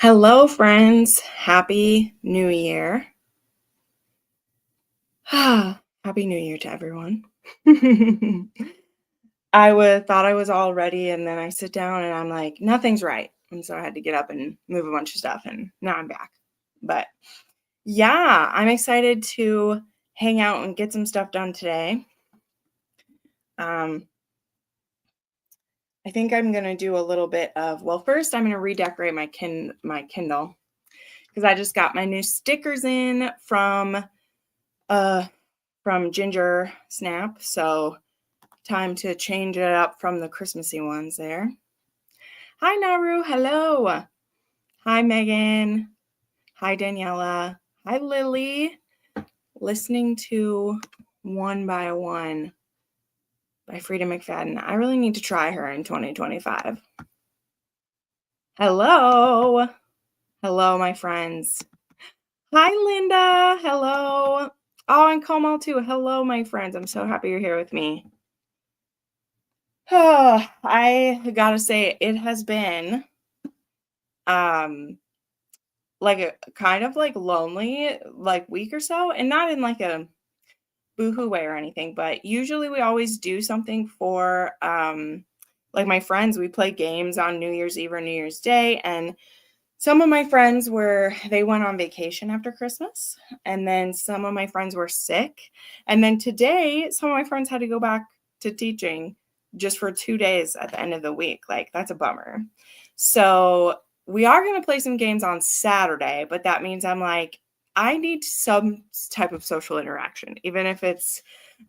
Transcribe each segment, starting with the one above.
Hello, friends. Happy New Year. Happy New Year to everyone. Thought I was all ready, and then I sit down and I'm like, nothing's right. And so I had to get up and move a bunch of stuff, and now I'm back. But yeah, I'm excited to hang out and get some stuff done today. I think I'm gonna do a little bit of, well, first I'm gonna redecorate my Kindle because I just got my new stickers in uh from Ginger Snap, so time to change it up from the Christmassy ones there. Hi, Naru. Hello. Hi, Megan. Hi, Daniela. Hi, Lily. Listening to One by One by Frida McFadden. I really need to try her in 2025. Hello. Hello, my friends. Hi, Linda. Hello. Oh, and Komal too. Hello, my friends. I'm so happy you're here with me. I gotta say, it has been like a kind of like lonely like week or so, and not in like a boohoo way or anything, but usually we always do something for like my friends. We play games on New Year's Eve or New Year's Day, and some of my friends they went on vacation after Christmas, and then some of my friends were sick, and then today some of my friends had to go back to teaching just for 2 days at the end of the week. Like, that's a bummer. So we are going to play some games on Saturday, but that means I'm like, I need some type of social interaction, even if it's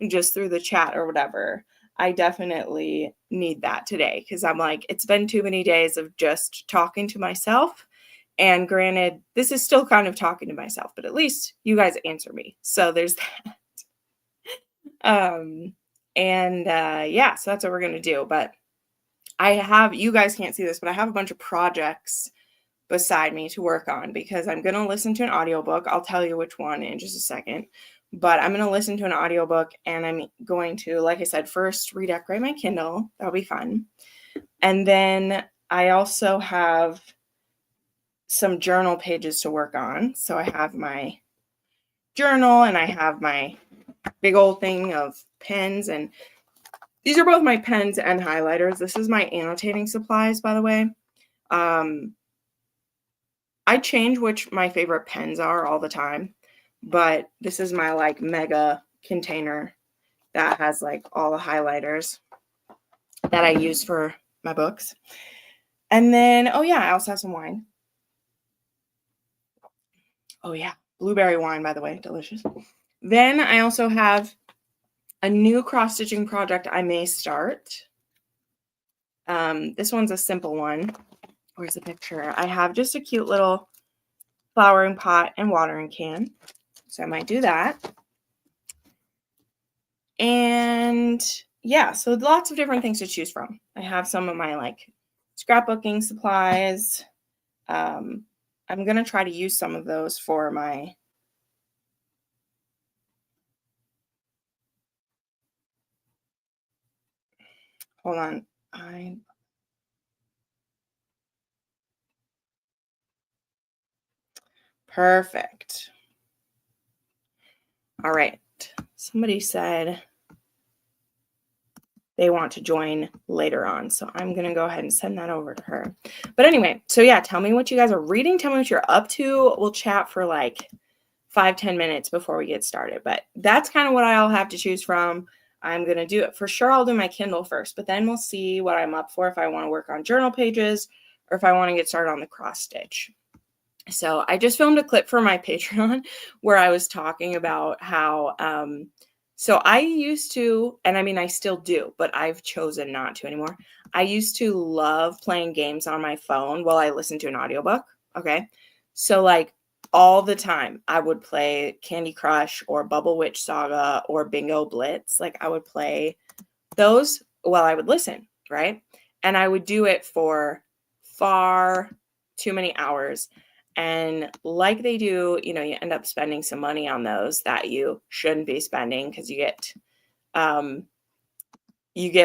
just through the chat or whatever. I definitely need that today because I'm like, it's been too many days of just talking to myself. And granted, this is still kind of talking to myself, but at least you guys answer me. So there's that. Yeah, so that's what we're going to do. But you guys can't see this, but I have a bunch of projects beside me to work on because I'm going to listen to an audiobook. I'll tell you which one in just a second. But I'm going to listen to an audiobook, and I'm going to, like I said, first redecorate my Kindle. That'll be fun. And then I also have some journal pages to work on. So I have my journal, and I have my big old thing of pens, and these are both my pens and highlighters. This is my annotating supplies, by the way. I change which my favorite pens are all the time, but this is my like mega container that has like all the highlighters that I use for my books. And then, oh yeah, I also have some wine. Oh yeah, blueberry wine, by the way, delicious. Then I also have a new cross-stitching project I may start. This one's a simple one. Where's the picture? I have just a cute little flowering pot and watering can. So I might do that. And yeah, so lots of different things to choose from. I have some of my like scrapbooking supplies. I'm going to try to use some of those for my hold on. Perfect. All right. Somebody said they want to join later on, so I'm going to go ahead and send that over to her. But anyway, so yeah, tell me what you guys are reading. Tell me what you're up to. We'll chat for like 5-10 minutes before we get started, but that's kind of what I'll have to choose from. I'm going to do it for sure. I'll do my Kindle first, but then we'll see what I'm up for, if I want to work on journal pages or if I want to get started on the cross stitch. So I just filmed a clip for my Patreon where I was talking about how, so I used to, and I mean, I still do, but I've chosen not to anymore. I used to love playing games on my phone while I listened to an audiobook. Okay. So like all the time I would play Candy Crush or Bubble Witch Saga or Bingo Blitz. Like I would play those while I would listen. Right. And I would do it for far too many hours. And like they do, you end up spending some money on those that you shouldn't be spending because you get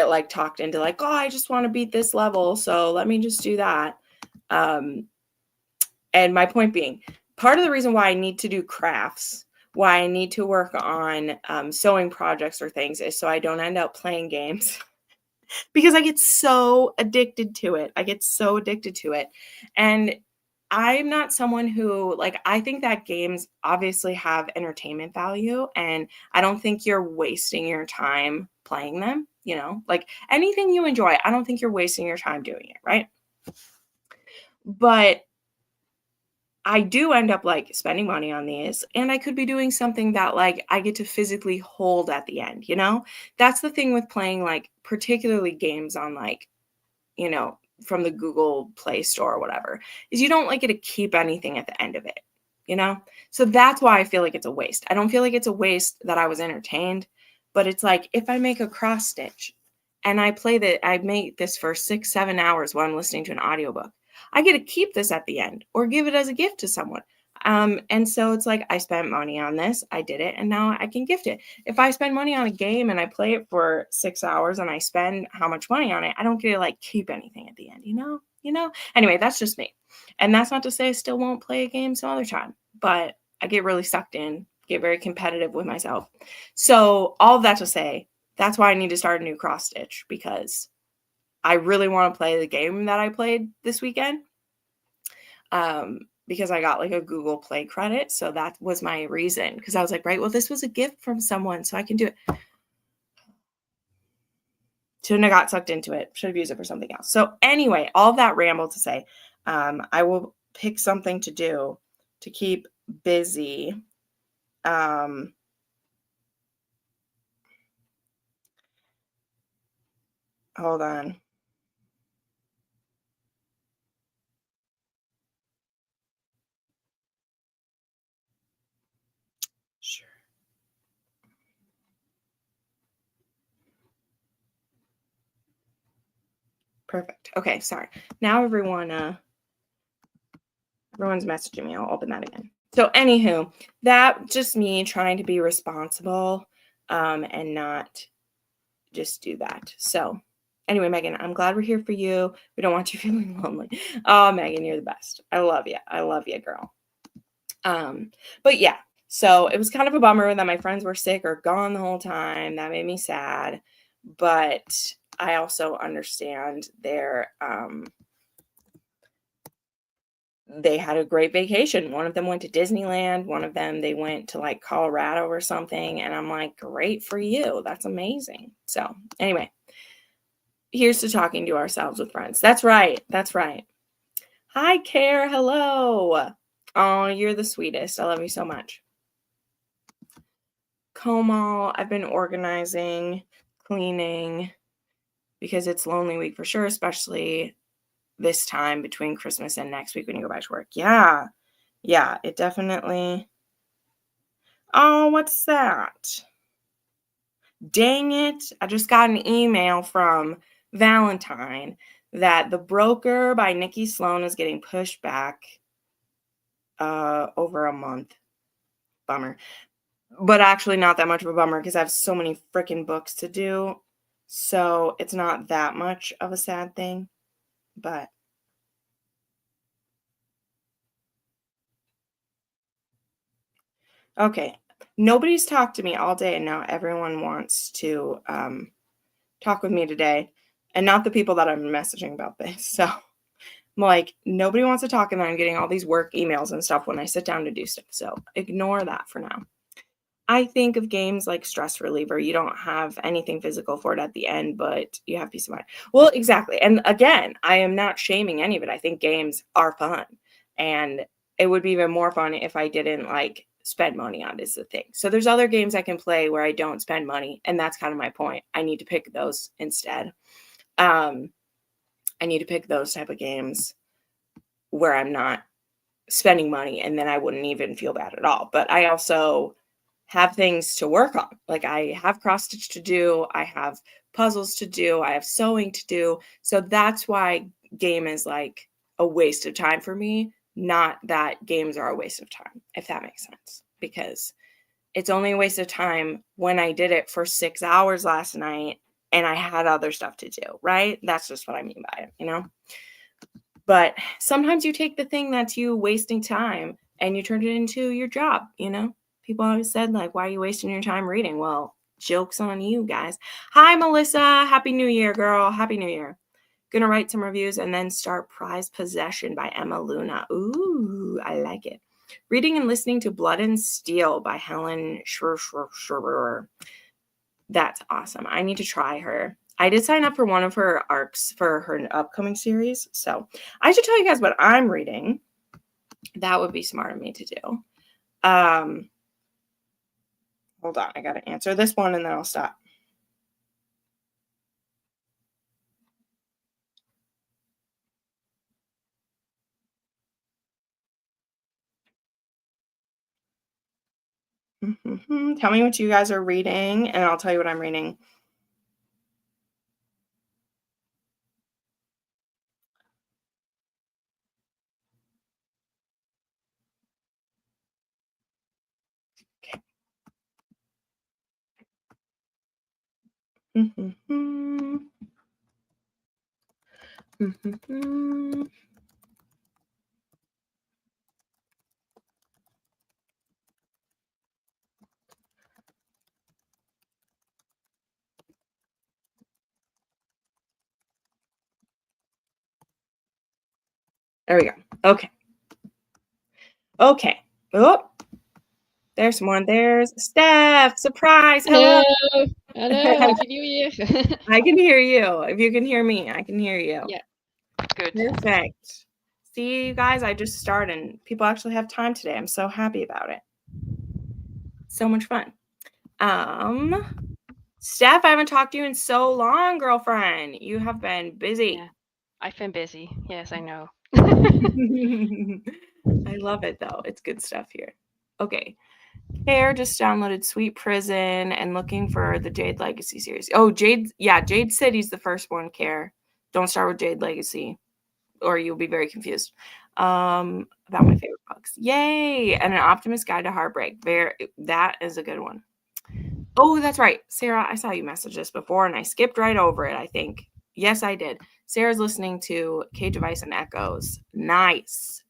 like talked into like, oh, I just want to beat this level, so let me just do that. And my point being, part of the reason why I need to do crafts, why I need to work on sewing projects or things is so I don't end up playing games because I get so addicted to it. And I'm not someone who, like, I think that games obviously have entertainment value, and I don't think you're wasting your time playing them, like anything you enjoy. I don't think you're wasting your time doing it, right? But I do end up like spending money on these, and I could be doing something that like I get to physically hold at the end, That's the thing with playing like particularly games on like, from the Google Play Store or whatever, is you don't like get to keep anything at the end of it, So that's why I feel like it's a waste. I don't feel like it's a waste that I was entertained, but it's like if I make a cross stitch and I make this for 6-7 hours while I'm listening to an audiobook, I get to keep this at the end or give it as a gift to someone. And so it's like I spent money on this, I did it, and now I can gift it. If I spend money on a game and I play it for 6 hours and I spend how much money on it, I don't get to like keep anything at the end, Anyway, that's just me. And that's not to say I still won't play a game some other time, but I get really sucked in, get very competitive with myself. So all of that to say, that's why I need to start a new cross stitch, because I really want to play the game that I played this weekend. Because I got like a Google Play credit. So that was my reason. Because I was like, right, well, this was a gift from someone, so I can do it. Shouldn't have got sucked into it. Should have used it for something else. So anyway, all that ramble to say, I will pick something to do to keep busy. Hold on. Sure. Perfect. Okay, sorry. Now everyone's messaging me. I'll open that again. So anywho, that just me trying to be responsible and not just do that. So anyway, Megan, I'm glad we're here for you. We don't want you feeling lonely. Oh, Megan, you're the best. I love you. I love you, girl. But yeah, so it was kind of a bummer that my friends were sick or gone the whole time. That made me sad. But I also understand they had a great vacation. One of them went to Disneyland. One of them, they went to like Colorado or something. And I'm like, great for you. That's amazing. So anyway, here's to talking to ourselves with friends. That's right. That's right. Hi, Care. Hello. Oh, you're the sweetest. I love you so much. Como, I've been organizing, cleaning, because it's lonely week for sure, especially this time between Christmas and next week when you go back to work. Yeah, it definitely. Oh, what's that? Dang it. I just got an email from Valentine that The Broker by Nikki Sloan is getting pushed back over a month. Bummer. But actually not that much of a bummer because I have so many freaking books to do. So it's not that much of a sad thing. But okay. Nobody's talked to me all day, and now everyone wants to talk with me today. And not the people that I'm messaging about this. So I'm like, nobody wants to talk, and then I'm getting all these work emails and stuff when I sit down to do stuff. So ignore that for now. I think of games like stress reliever. You don't have anything physical for it at the end, but you have peace of mind. Well, exactly. And again, I am not shaming any of it. I think games are fun. And it would be even more fun if I didn't like spend money on it is the thing. So there's other games I can play where I don't spend money. And that's kind of my point. I need to pick those instead. I need to pick those type of games where I'm not spending money, and then I wouldn't even feel bad at all. But I also have things to work on. Like I have cross stitch to do, I have puzzles to do, I have sewing to do. So that's why game is like a waste of time for me, not that games are a waste of time, if that makes sense. Because it's only a waste of time when I did it for 6 hours last night and I had other stuff to do, right? That's just what I mean by it, But sometimes you take the thing that's you wasting time and you turn it into your job, you know? People always said, like, why are you wasting your time reading? Well, joke's on you guys. Hi, Melissa. Happy New Year, girl. Happy New Year. Gonna write some reviews and then start Prized Possession by Emma Luna. Ooh, I like it. Reading and listening to Blood and Steel by Helen Schreiber. That's awesome. I need to try her. I did sign up for one of her arcs for her upcoming series. So I should tell you guys what I'm reading. That would be smart of me to do. Hold on. I got to answer this one and then I'll stop. Tell me what you guys are reading and I'll tell you what I'm reading. There we go. Okay. Okay. Oh, there's one. There's Steph. Surprise. Hello. Hello. Happy New Year. I can hear you. If you can hear me, I can hear you. Yeah. Good. Perfect. See, you guys, I just started and people actually have time today. I'm so happy about it. So much fun. Steph, I haven't talked to you in so long, girlfriend. You have been busy. Yeah. I've been busy. Yes, I know. I love it though. It's good stuff here. Okay. Care just downloaded Sweet Prison and looking for the Jade Legacy series. Oh, Jade City's the first one, Care. Don't start with Jade Legacy or you'll be very confused. About my favorite books. Yay! And An Optimist Guide to Heartbreak. That is a good one. Oh, that's right. Sarah, I saw you message this before and I skipped right over it, I think. Yes, I did. Sarah's listening to Cage of Ice and Echoes. Nice.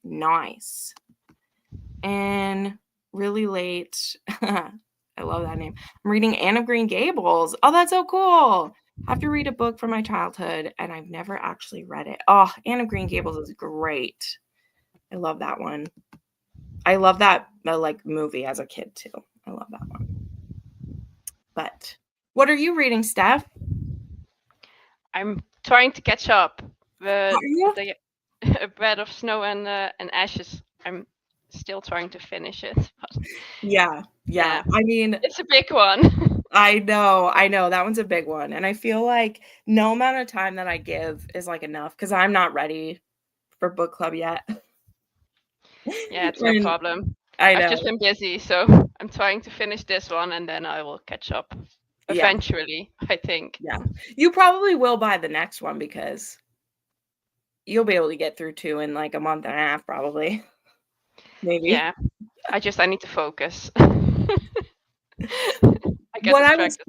And really late. I love that name. I'm reading Anne of Green Gables. Oh, that's so cool. I have to read a book from my childhood and I've never actually read it. Oh, Anne of Green Gables is great. I love that one. I love that like movie as a kid too. I love that one. But what are you reading, Steph? I'm trying to catch up. Are you? A Bed of Snow and Ashes. I'm still trying to finish it. But Yeah. I mean, it's a big one. I know. That one's a big one. And I feel like no amount of time that I give is like enough because I'm not ready for book club yet. Yeah, it's no problem. I know. I've just been busy, so I'm trying to finish this one and then I will catch up eventually, I think. Yeah. You probably will buy the next one because you'll be able to get through 2 in like a month and a half, probably. Maybe. Yeah. I need to focus. I get distracted.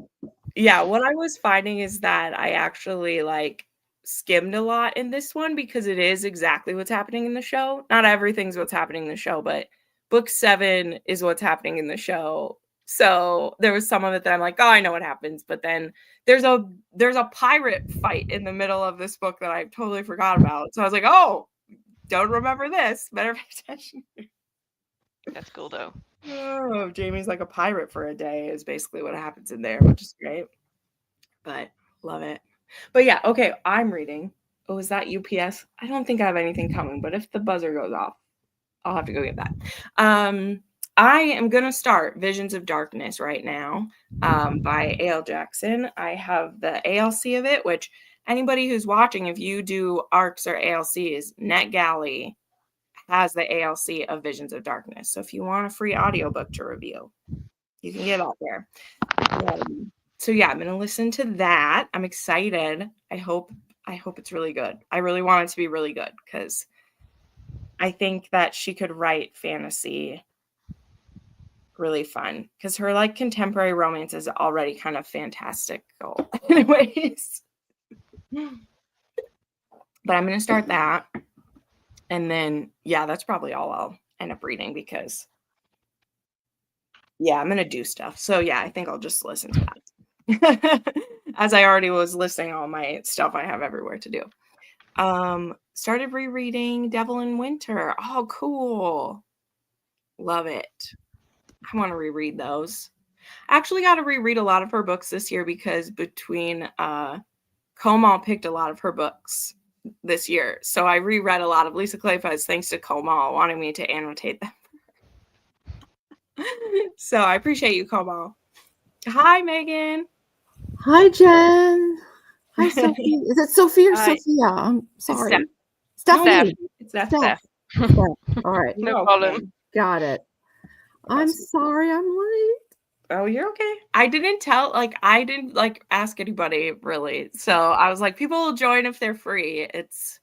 What I was finding is that I actually like skimmed a lot in this one because it is exactly what's happening in the show. Not everything's what's happening in the show, but book 7 is what's happening in the show. So there was some of it that I'm like, oh, I know what happens. But then there's a pirate fight in the middle of this book that I totally forgot about. So I was like, oh, don't remember this. Better pay attention. That's cool though. Oh, Jamie's like a pirate for a day is basically what happens in there, which is great. But love it. But yeah, okay, I'm reading. Oh, is that UPS? I don't think I have anything coming, but if the buzzer goes off, I'll have to go get that. I am going to start Visions of Darkness right now by A.L. Jackson. I have the ALC of it, which anybody who's watching, if you do ARCs or ALCs, NetGalley has the ALC of Visions of Darkness. So if you want a free audiobook to review, you can get out there. So yeah, I'm going to listen to that. I'm excited. I hope it's really good. I really want it to be really good because I think that she could write fantasy really fun because her like contemporary romance is already kind of fantastical anyways. But I'm going to start that. And then, yeah, that's probably all I'll end up reading because, yeah, I'm gonna do stuff. So, yeah, I think I'll just listen to that. As I already was listing all my stuff I have everywhere to do. Started rereading Devil in Winter. Oh, cool. Love it. I wanna reread those. I actually got to reread a lot of her books this year because between Comal picked a lot of her books this year. So I reread a lot of Lisa Clayfuzz thanks to Comal wanting me to annotate them. So I appreciate you, Comal. Hi, Megan. Hi, Jen. Hi, Sophie. Is it Sophie or Hi. Sophia? I'm sorry. No, Stephanie. it's Steph. Steph. All right. No problem. Okay. Got it. I'm sorry I'm late. Oh, you're okay. I didn't ask anybody really. So I was like, people will join if they're free. It's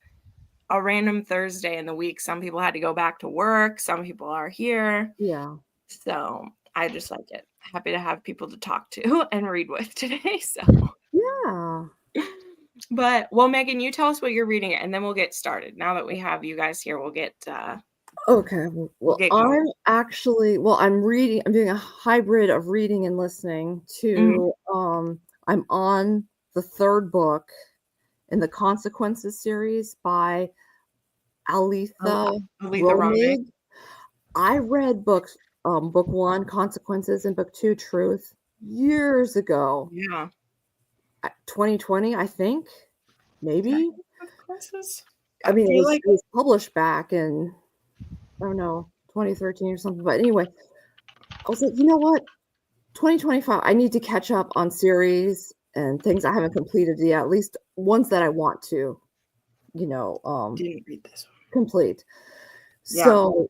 a random Thursday in the week. Some people had to go back to work. Some people are here. Yeah. So I just like it. Happy to have people to talk to and read with today. So Yeah. But well, Megan, you tell us what you're reading and then we'll get started. Now that we have you guys here, we'll get Okay. Well, get going. I'm reading, I'm doing a hybrid of reading and listening to I'm on the third book in the Consequences series by Aletha Romig. I read book one, Consequences, and book two, Truth, years ago. Yeah. 2020, I think. Maybe. I mean, it was published back in, I don't know, 2013 or something. But anyway, I was like, you know what? 2025, I need to catch up on series and things I haven't completed yet, at least ones that I want to, didn't read this one. Complete. Yeah. So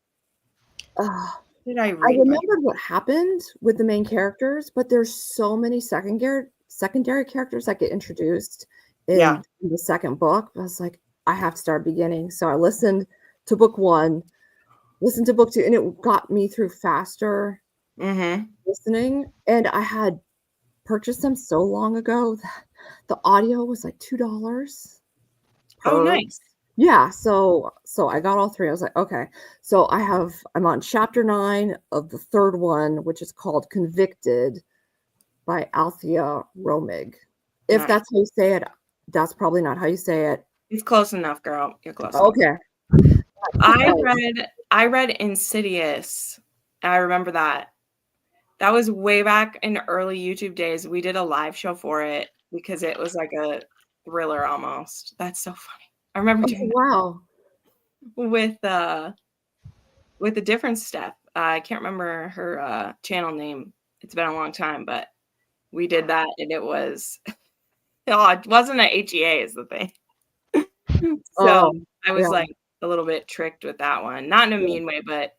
did I remembered what happened with the main characters, but there's so many secondary characters that get introduced in the second book. I was like, I have to start beginning. So I listened to book one, listened to book two, and it got me through faster listening. And I had purchased them so long ago that the audio was like $2. Oh, nice. Yeah, so I got all three. I was like, okay. So I'm on chapter 9 of the third one, which is called Convicted by Aletha Romig. If that's how you say it, that's probably not how you say it. It's close enough, girl. You're close. Okay. I read Insidious. I remember that. That was way back in early YouTube days. We did a live show for it because it was like a thriller almost. That's so funny. I remember doing that with a different Steph. I can't remember her channel name. It's been a long time, but we did that and it was it wasn't an HEA is the thing. So I was like a little bit tricked with that one. Not in a mean way, but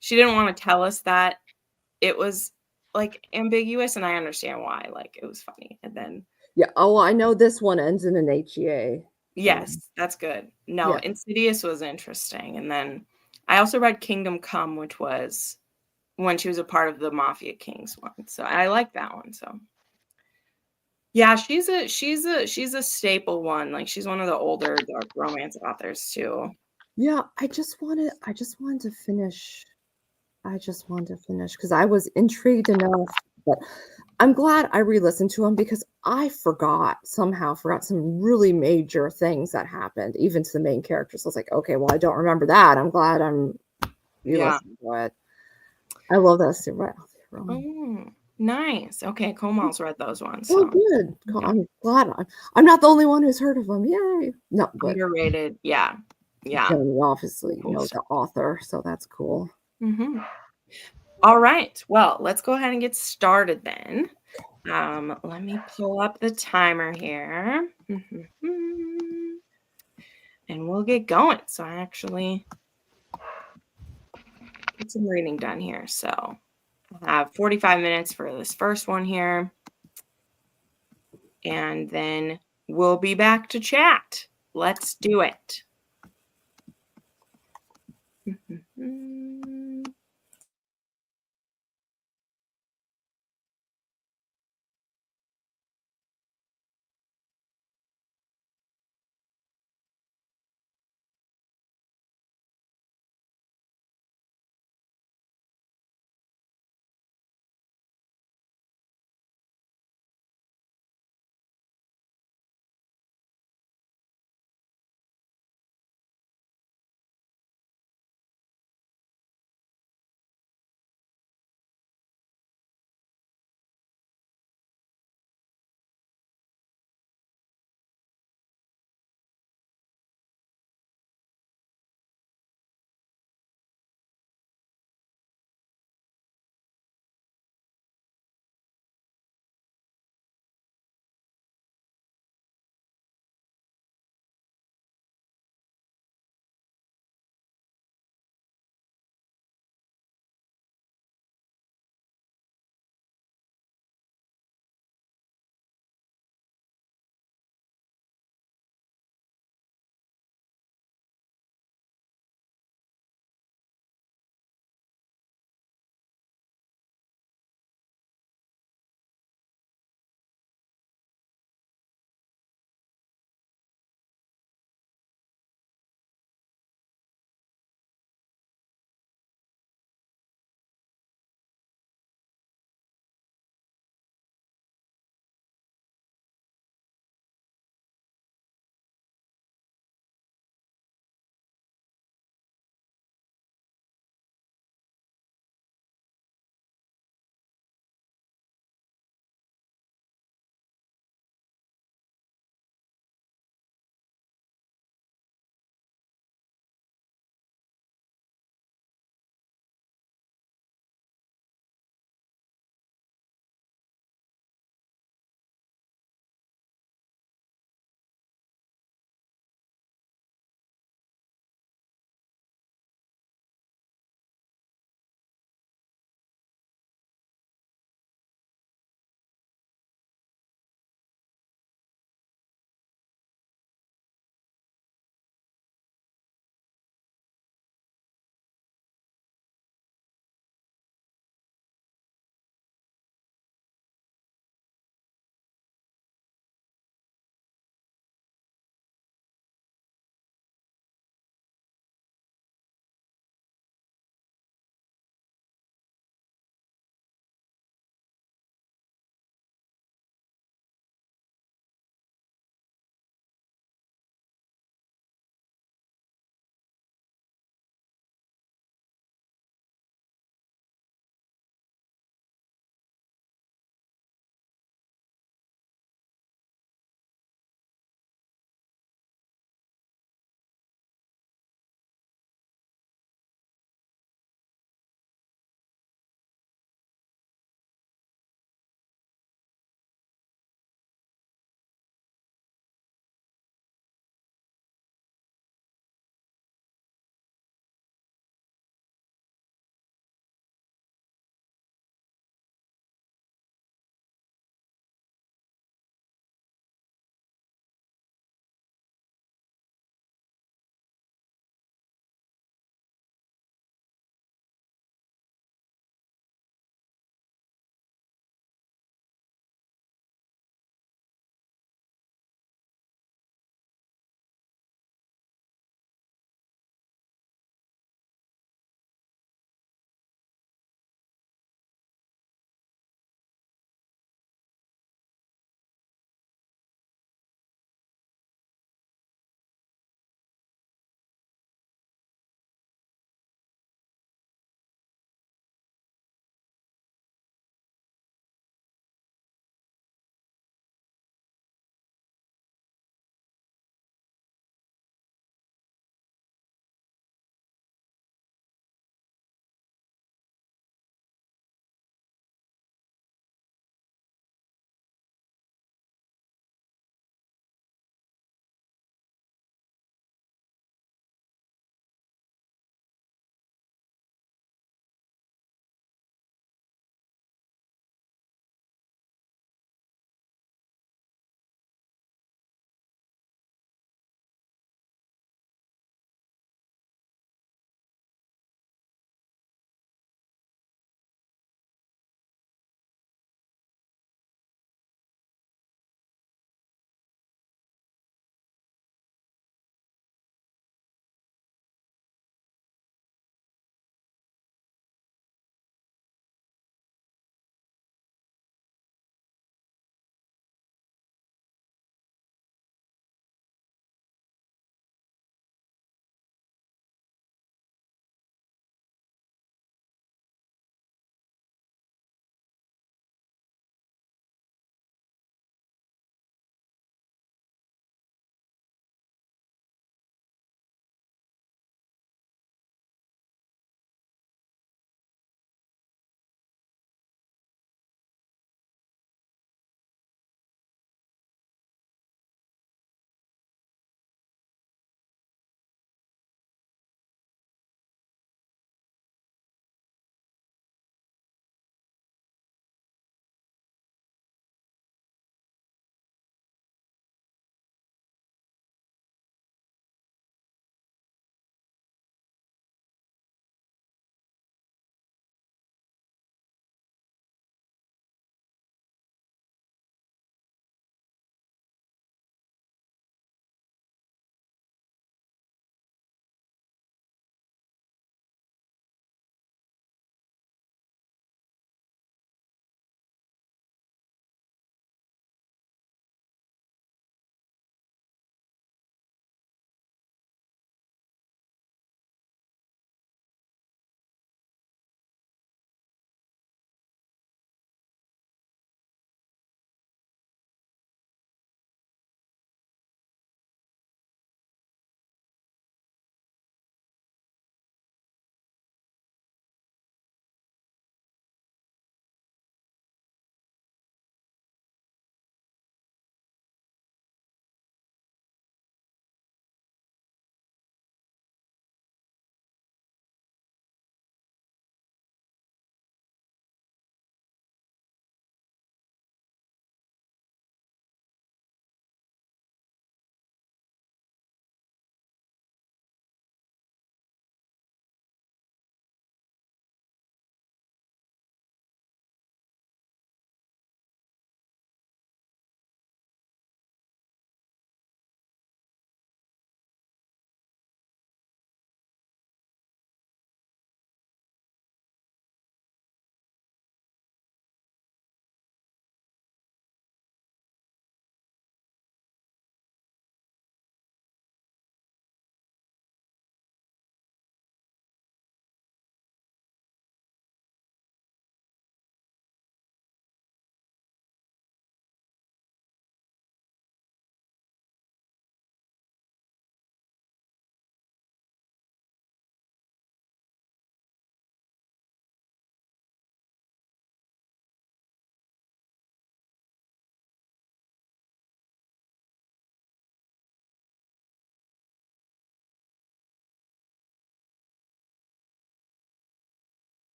she didn't want to tell us that it was like ambiguous, and I understand why. Like it was funny. And then I know this one ends in an HEA. Yes, that's good. No, Insidious was interesting. And then I also read Kingdom Come, which was when she was a part of the Mafia Kings one. So I like that one. So yeah, she's a staple one. Like she's one of the older dark romance authors too. Yeah, I just wanted to finish. Because I was intrigued enough, but I'm glad I re-listened to them because I forgot some really major things that happened, even to the main characters. I was like, okay, well, I don't remember that. I'm glad I'm re-listening to it. I love that too. Right. Oh, nice. Okay, Comal's read those ones. So. Oh, good. Yeah. I'm glad I'm not the only one who's heard of them. Yay. No, but underrated. Yeah. Jenn, obviously, the author, so that's cool. All right. Well, let's go ahead and get started then. Let me pull up the timer here. And we'll get going. So I actually get some reading done here. So I have 45 minutes for this first one here. And then we'll be back to chat. Let's do it.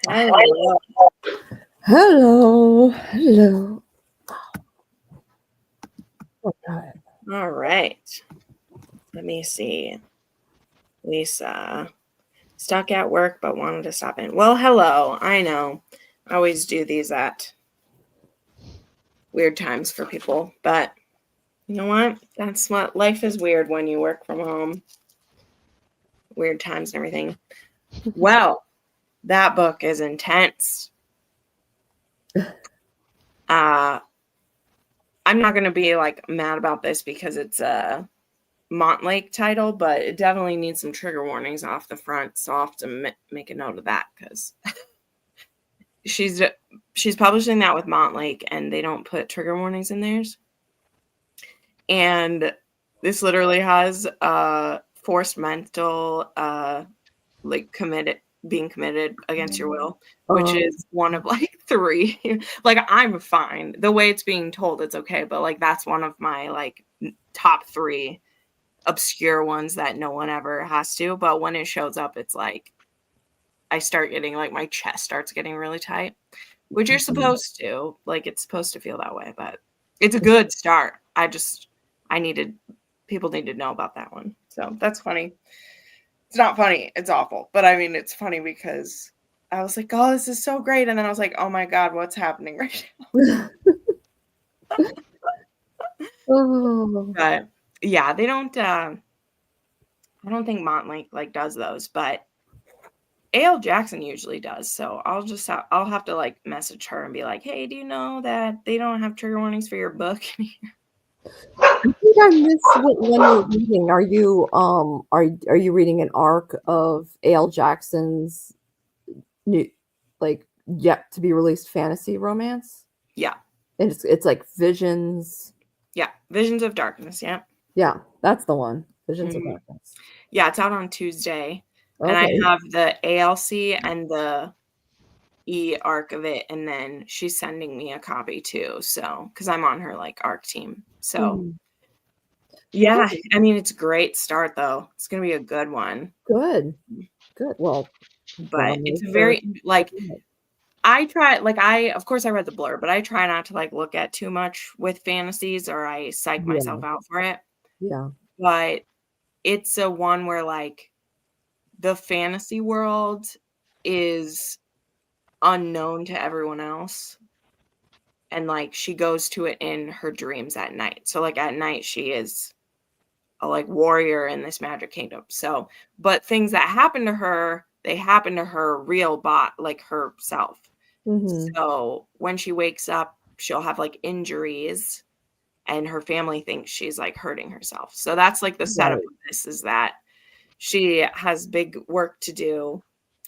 Hello. Hello. Hello. Oh, God. All right. Let me see. Lisa. Stuck at work, but wanted to stop in. Well, hello. I know. I always do these at weird times for people, but you know what? That's what life is weird when you work from home. Weird times and everything. Well, that book is intense. I'm not going to be like mad about this because it's a Montlake title, but it definitely needs some trigger warnings off the front. So I'll have to make a note of that because she's publishing that with Montlake and they don't put trigger warnings in theirs. And this literally has forced mental like being committed against your will, which is one of like 3. Like I'm fine. The way it's being told, it's okay, but like that's one of my like top 3 obscure ones that no one ever has to. But when it shows up, it's like I start getting like my chest starts getting really tight, which you're supposed to. Like it's supposed to feel that way, but it's a good start. People need to know about that one. So that's funny. It's not funny. It's awful. But I mean, it's funny because I was like, oh, this is so great. And then I was like, oh my God, what's happening right now? But yeah, they don't, I don't think Montlake like does those, but A.L. Jackson usually does. So I'll have to like message her and be like, hey, do you know that they don't have trigger warnings for your book? I think I missed what one you're reading. Are you reading an arc of A.L. Jackson's new, like, yet to be released fantasy romance? Yeah. And it's like Visions. Yeah, Visions of Darkness. Yeah. Yeah, that's the one. Visions of Darkness. Yeah, it's out on Tuesday. Okay. And I have the ALC and the E arc of it, and then she's sending me a copy too. So, because I'm on her like arc team. So, yeah, I mean, it's a great start though. It's gonna be a good one. Good. Well, but it's a very like of course I read the blurb, but I try not to like look at too much with fantasies or I psych myself out for it. Yeah. But it's a one where like the fantasy world is unknown to everyone else. And like she goes to it in her dreams at night. So like at night she is a like warrior in this magic kingdom. So, but things that happen to her, they happen to her real like herself. So when she wakes up, she'll have like injuries and her family thinks she's like hurting herself. So that's like the setup of this is that she has big work to do,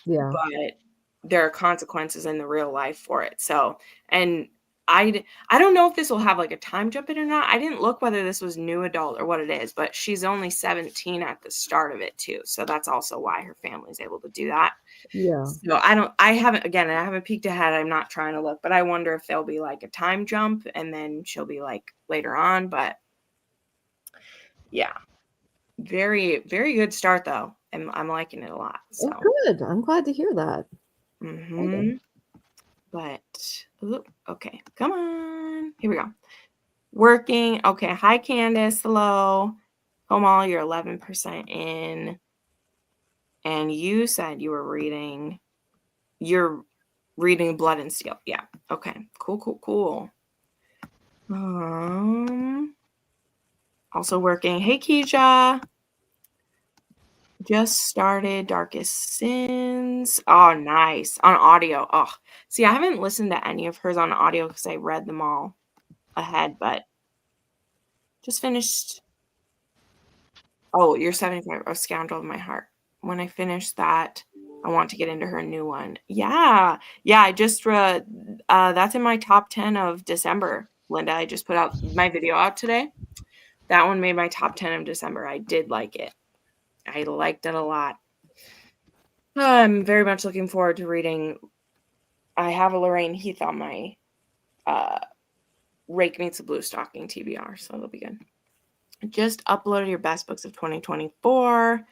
but there are consequences in the real life for it. So, and I don't know if this will have like a time jump in or not. I didn't look whether this was new adult or what it is, but she's only 17 at the start of it too. So that's also why her family's able to do that. Yeah. So I haven't peeked ahead. I'm not trying to look, but I wonder if there'll be like a time jump and then she'll be like later on. But yeah, very, very good start though. And I'm liking it a lot. So good. I'm glad to hear that. But okay, come on. Here we go. Working. Okay. Hi, Candace. Hello. Home all, you're 11% in. And you said you're reading Blood and Steel. Yeah. Okay. Cool. Also working. Hey, Keisha. Just started Darkest Sins. Oh, nice. On audio. Oh, see, I haven't listened to any of hers on audio because I read them all ahead, but just finished. Oh, you're 75. A Scoundrel of My Heart. When I finish that, I want to get into her new one. Yeah. I just read. That's in my top 10 of December, Linda. I just put out my video out today. That one made my top 10 of December. I did like it. I liked it a lot. I'm very much looking forward to reading. I have a Lorraine Heath on my Rake Meets a Blue Stocking TBR, so it'll be good. Just uploaded your best books of 2024.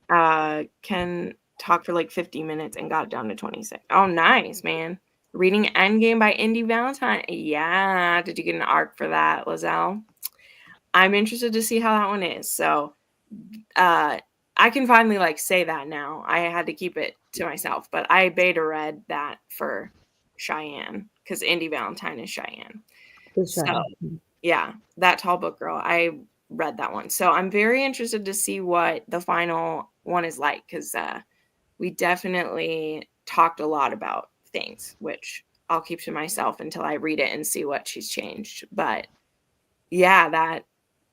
Ken talked for like 50 minutes and got it down to 26. Oh, nice, man. Reading Endgame by Indy Valentine. Yeah. Did you get an arc for that, Lizelle? I'm interested to see how that one is. So I can finally like say that now. I had to keep it to myself, but I beta read that for Cheyenne because Indy Valentine is Cheyenne. So yeah, that Tall Book Girl, I read that one. So I'm very interested to see what the final one is like because we definitely talked a lot about things, which I'll keep to myself until I read it and see what she's changed. But yeah,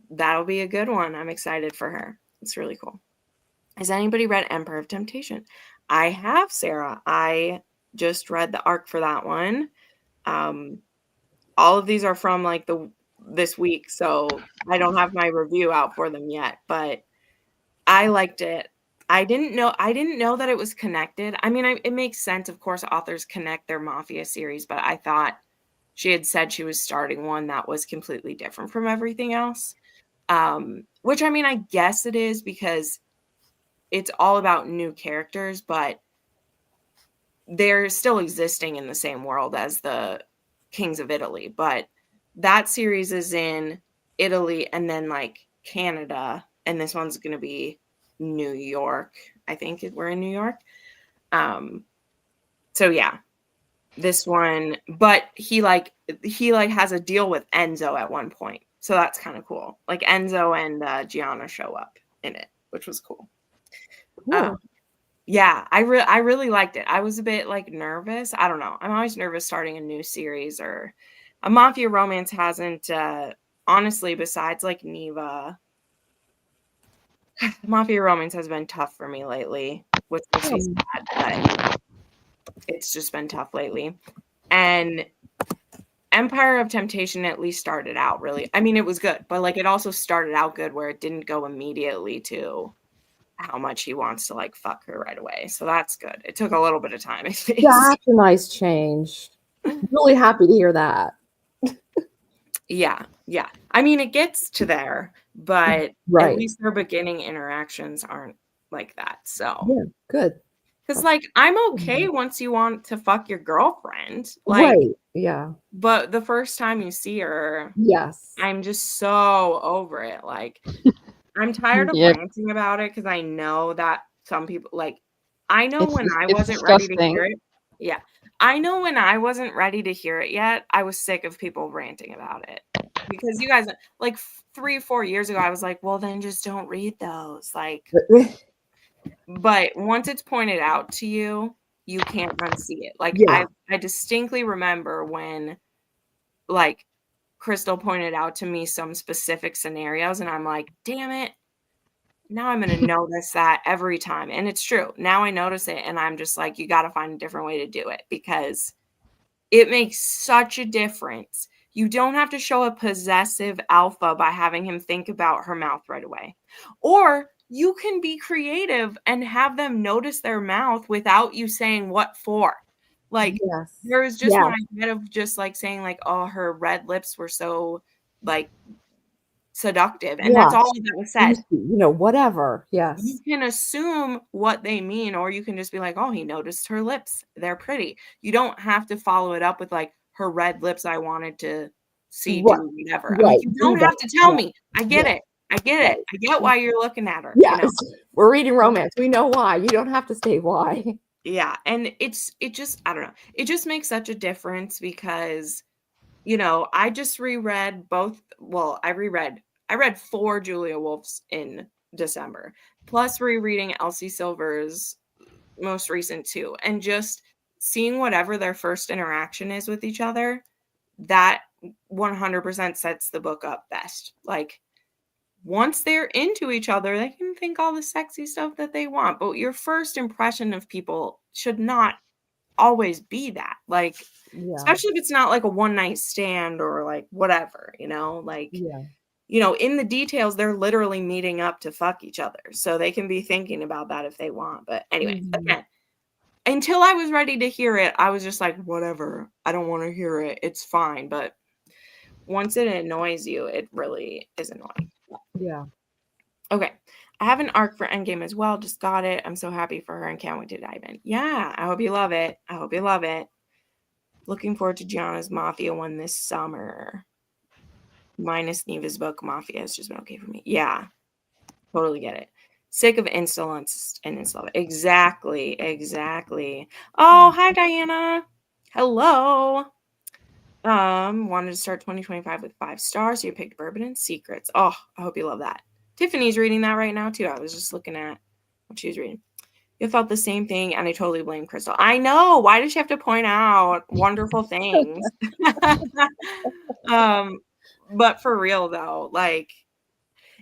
that'll be a good one. I'm excited for her. It's really cool. Has anybody read Emperor of Temptation? I have, Sarah. I just read the arc for that one. All of these are from like this week, so I don't have my review out for them yet, but I liked it. I didn't know that it was connected. I mean, it makes sense, of course, authors connect their mafia series, but I thought she had said she was starting one that was completely different from everything else. Which I mean, I guess it is because it's all about new characters, but they're still existing in the same world as the Kings of Italy. But that series is in Italy and then like Canada, and this one's going to be New York. I think we're in New York. So yeah, this one, but he has a deal with Enzo at one point. So that's kind of cool. Like Enzo and Gianna show up in it, which was cool. Yeah, I really liked it. I was a bit like nervous. I don't know. I'm always nervous starting a new series or a mafia romance hasn't honestly, besides like Neva, mafia romance has been tough for me lately, which makes me sad, but it's just been tough lately. And Empire of Temptation at least started out really. I mean, it was good, but like it also started out good where it didn't go immediately to how much he wants to like fuck her right away. So that's good. It took a little bit of time. That's a nice change. Really happy to hear that. Yeah. I mean, it gets to there, but at least their beginning interactions aren't like that. So yeah, good. Because like I'm okay once you want to fuck your girlfriend. Like yeah. But the first time you see her, yes. I'm just so over it. Like I'm tired of ranting about it because I know that some people like I know when I wasn't ready to hear it. Yeah. I know when I wasn't ready to hear it yet, I was sick of people ranting about it. Because you guys like 3 or 4 years ago, I was like, well, then just don't read those. Like, but once it's pointed out to you, you can't unsee it. Like I distinctly remember when like Crystal pointed out to me some specific scenarios and I'm like, damn it. Now I'm going to notice that every time. And it's true. Now I notice it and I'm just like, you got to find a different way to do it because it makes such a difference. You don't have to show a possessive alpha by having him think about her mouth right away. Or you can be creative and have them notice their mouth without you saying what for. Like there was just one idea of just like saying like, oh, her red lips were so like seductive. And that's all that was said. Whatever. Yes. You can assume what they mean, or you can just be like, oh, he noticed her lips. They're pretty. You don't have to follow it up with like her red lips. I wanted to see do whatever. I'm like, you don't have to tell me. I get it. I get it. I get why you're looking at her. Yes. We're reading romance. We know why. You don't have to say why. Yeah. And it just, I don't know. It just makes such a difference because, I just reread both. Well, I read 4 Julia Wolfs in December, plus rereading Elsie Silver's most recent 2, and just seeing whatever their first interaction is with each other, that 100% sets the book up best. Like once they're into each other, they can think all the sexy stuff that they want, but your first impression of people should not always be that. Like especially if it's not like a one night stand or like whatever, like in the details, they're literally meeting up to fuck each other. So they can be thinking about that if they want. But anyway, again, until I was ready to hear it, I was just like, whatever. I don't want to hear it. It's fine. But once it annoys you, it really is annoying. Yeah. Okay. I have an arc for Endgame as well. Just got it. I'm so happy for her and can't wait to dive in. Yeah, I hope you love it. I hope you love it. Looking forward to Gianna's Mafia one this summer. Minus Neva's book, Mafia has just been okay for me. Yeah, totally get it. Sick of insolence and insolence. Exactly. Oh, hi, Diana. Hello. Wanted to start 2025 with 5 stars. So you picked Bourbon and Secrets. Oh, I hope you love that. Tiffany's reading that right now too. I was just looking at what she was reading. You felt the same thing, and I totally blame Crystal. I know. Why does she have to point out wonderful things? But for real though, like,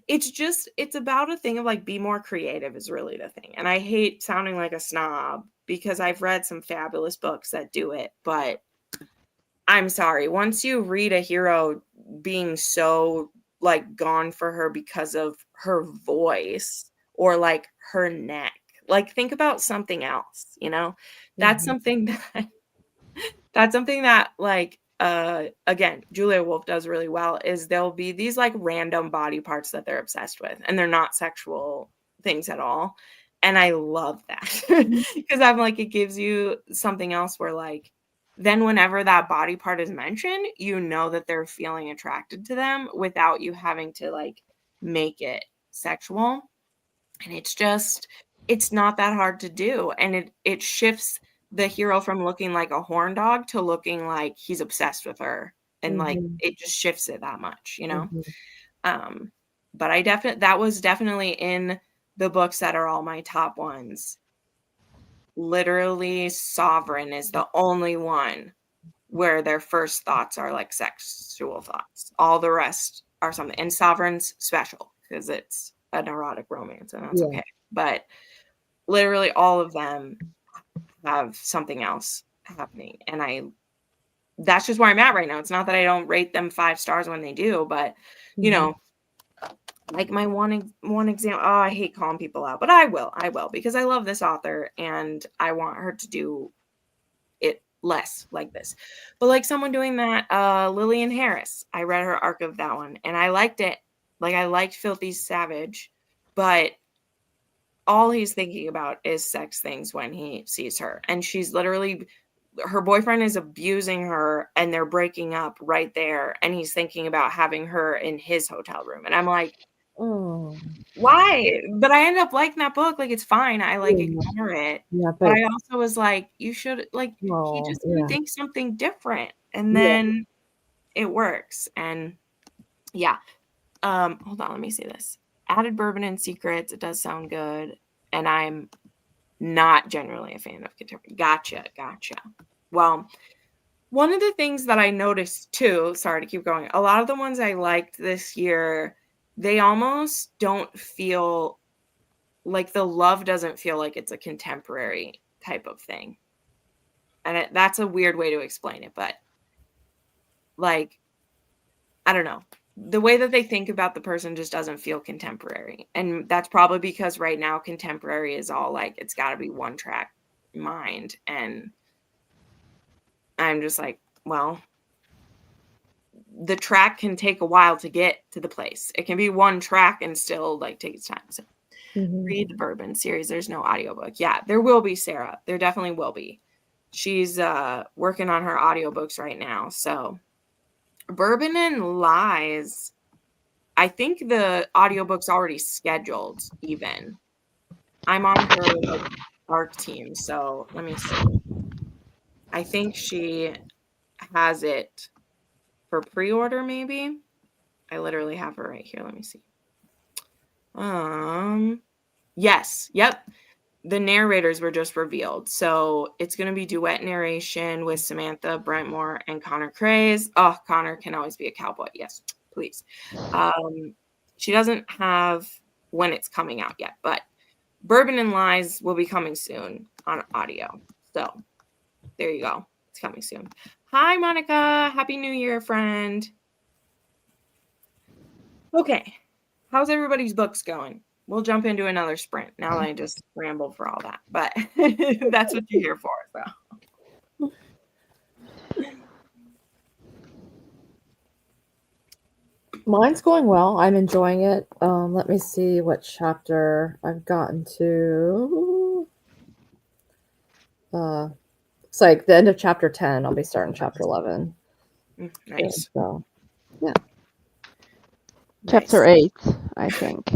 it's about a thing of like, be more creative is really the thing. And I hate sounding like a snob because I've read some fabulous books that do it, but I'm sorry. Once you read a hero being so like gone for her because of her voice or like her neck, like think about something else, you know? That's something that like again, Julia Wolf does really well is there'll be these like random body parts that they're obsessed with and they're not sexual things at all. And I love that because I'm like, it gives you something else where like, then whenever that body part is mentioned, you know that they're feeling attracted to them without you having to like make it sexual. And it's not that hard to do. And it shifts the hero from looking like a horn dog to looking like he's obsessed with her. And like, it just shifts it that much, you know? But that was definitely in the books that are all my top ones. Literally Sovereign is the only one where their first thoughts are like sexual thoughts. All the rest are something. And Sovereign's special because it's an erotic romance and that's okay. But literally all of them have something else happening. And that's just where I'm at right now. It's not that I don't rate them 5 stars when they do, but you know, like my one example, oh, I hate calling people out, but I will because I love this author and I want her to do it less like this. But like someone doing that, Lillian Harris, I read her arc of that one and I liked it. Like I liked Filthy Savage, but all he's thinking about is sex things when he sees her. And she's literally, her boyfriend is abusing her and they're breaking up right there. And he's thinking about having her in his hotel room. And I'm like, Oh, why? But I ended up liking that book. Like, it's fine. I like ignore it. yeah, But I also was like, you should like, he just think something different. And then it works. And yeah. Hold on, let me see this. Added Bourbon and Secrets. It does sound good. And I'm not generally a fan of contemporary. Gotcha. Well, one of the things that I noticed too, sorry to keep going, a lot of the ones I liked this year, they almost don't feel like the love doesn't feel like it's a contemporary type of thing. And that's a weird way to explain it, but like, I don't know. The way that they think about the person just doesn't feel contemporary. And that's probably because right now contemporary is all like, it's got to be one track mind. And I'm just like, well, the track can take a while to get to the place. It can be one track and still like take its time. So read the Bourbon series. There's no audiobook. Yeah, there will be, Sarah. There definitely will be. She's working on her audiobooks right now. So Bourbon and Lies, I think the audiobook's already scheduled even. I'm on her like ARC team, so let me see. I think she has it for pre-order maybe. I literally have her right here. Let me see. Yes. Yep. The narrators were just revealed. So it's going to be duet narration with Samantha Brentmore and Connor Craze. Oh, Connor can always be a cowboy. Yes, please. She doesn't have when it's coming out yet, but Bourbon and Lies will be coming soon on audio. So there you go. It's coming soon. Hi, Monica. Happy New Year, friend. Okay. How's everybody's books going? We'll jump into another sprint. Now that I just rambled for all that, but that's what you're here for. So. Mine's going well. I'm enjoying it. Let me see what chapter I've gotten to. It's like the end of chapter 10. I'll be starting chapter 11. Nice. So, yeah. Chapter 8, I think.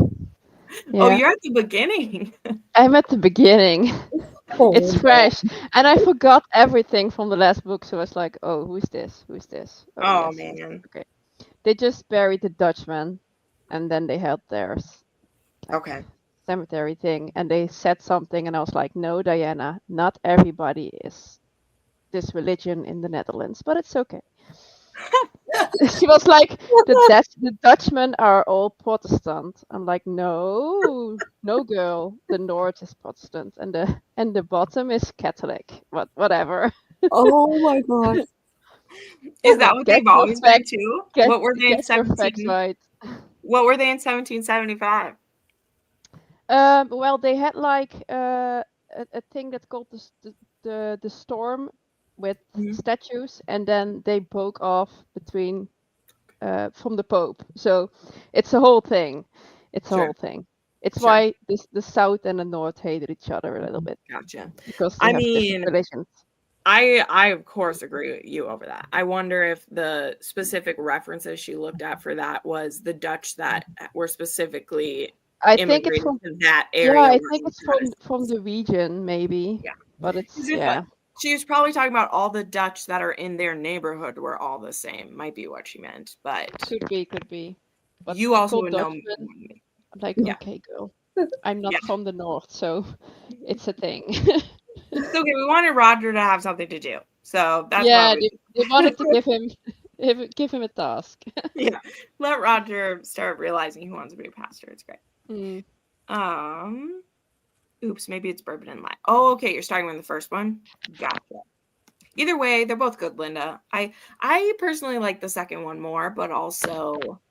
Yeah. Oh, you're at the beginning. I'm at the beginning. It's Oh, fresh. And I forgot everything from the last book, so I was like, oh, who's this? Who's this? Oh, yes. man. Okay. They just buried the Dutchman, and then they held their Okay. cemetery thing, and they said something, and I was like, no, Diana, not everybody is this religion in the Netherlands, but it's okay. She was like, the Dutchmen are all Protestant. I'm like, no, girl. The north is Protestant, and the bottom is Catholic. Whatever. oh my gosh. Is that what Get they've your always been facts. too? Get What were they in your facts 17? right. What were they in 1775? Well, they had like a thing that's called the storm with statues, and then they broke off between from the Pope. So it's a whole thing. It's a whole thing. It's why the South and the North hated each other a little bit. Gotcha. Because they have different religions. I of course agree with you over that. I wonder if the specific references she looked at for that was the Dutch that were specifically immigrated to that area. Yeah, I think it's from the region, maybe. Yeah. But it's she was probably talking about all the Dutch that are in their neighborhood were all the same. Might be what she meant, but could be. But you also would know. I'm like, okay, girl. I'm not from the north, so it's a thing. It's okay. We wanted Roger to have something to do, so that's they wanted to give him a task. Yeah, let Roger start realizing he wants to be a pastor. It's great. Oops, maybe it's bourbon and lime. Oh, okay. You're starting with the first one. Gotcha. Either way, they're both good, Linda. I personally like the second one more, but also,